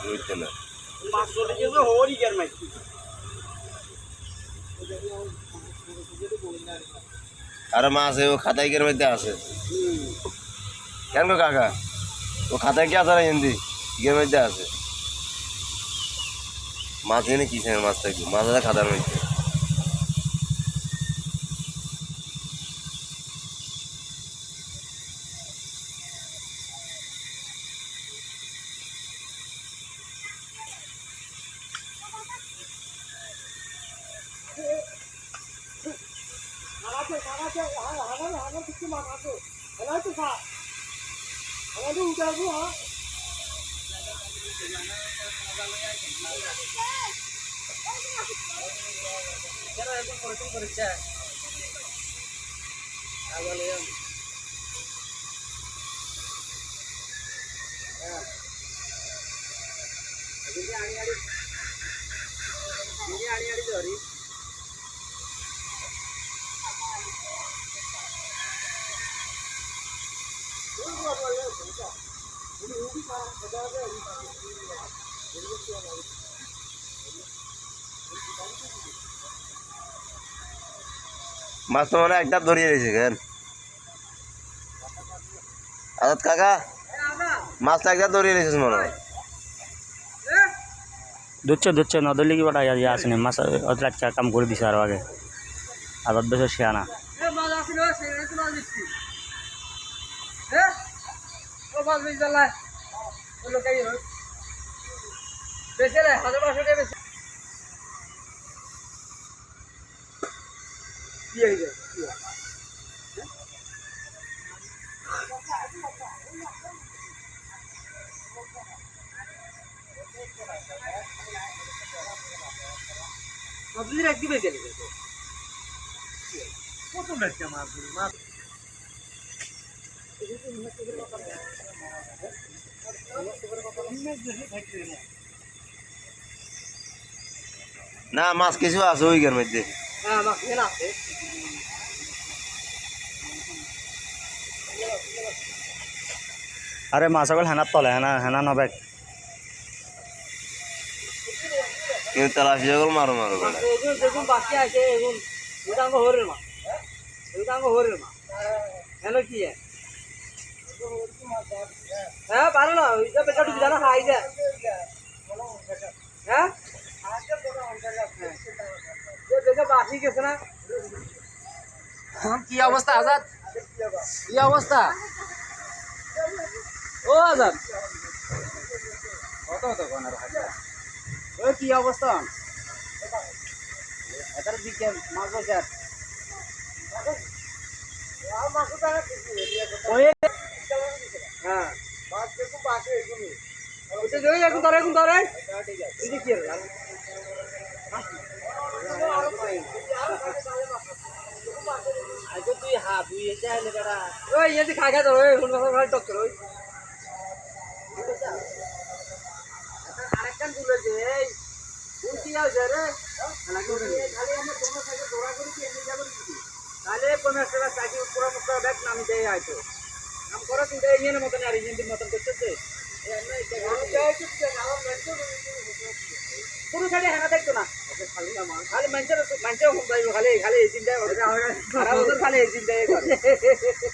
বুঝতে না আর মাছ ও খাতায় কের মধ্যে আছে কেন গো কাকা ও খাতায় কি আছে না হিন্দি ইয়ের মধ্যে আছে মাছ এনে কি মাছ থাকবে মাছ আছে খাতার মধ্যে মাছ তো মানে একটা ধরিয়ে দিয়েছে কেন আজাদ কাকা মাছটা একটা ধরিয়ে দিয়েছিস মনে হয় ধরছে না ধরলে কি ওটা ইয়ে আসেনি মাছ অত একটা কাম করে দিছে আরো আগে আজাদ বেশ শিয়ানা না মাছ কিছু আছে ওইখার মধ্যে আরে মাছ সকল হেনার তলে হেনা নবেক কেউ তালাশি সকল মারো মারো হ্যাঁ পারো না বেটা ঢুকে জানা খাই যায় হ্যাঁ বাসি গেছে না কি অবস্থা আজাদ কি অবস্থা ও আজাদ কি অবস্থা এটার দিকে মাছ বাজার হ্যাঁ এখন ধরে কি তুই হা তুই ওই খাগা তো ডক্টর ওই আরেকখান তুলেছে এই কি আছে রে খালি আমরা তোমার সাথে দৌড়া করি কি এনে যাবো তাহলে কোনো একটা চাকরি পুরো মুখ ব্যাগ নামি দেয় হয়তো নাম করো কিন্তু এই নিয়ে মতন আর ইঞ্জিন মতন করতেছে কোনো সাইডে হেনা দেখতো না খালি মানুষের খালি এই চিন্তায় খালি এই চিন্তায় করে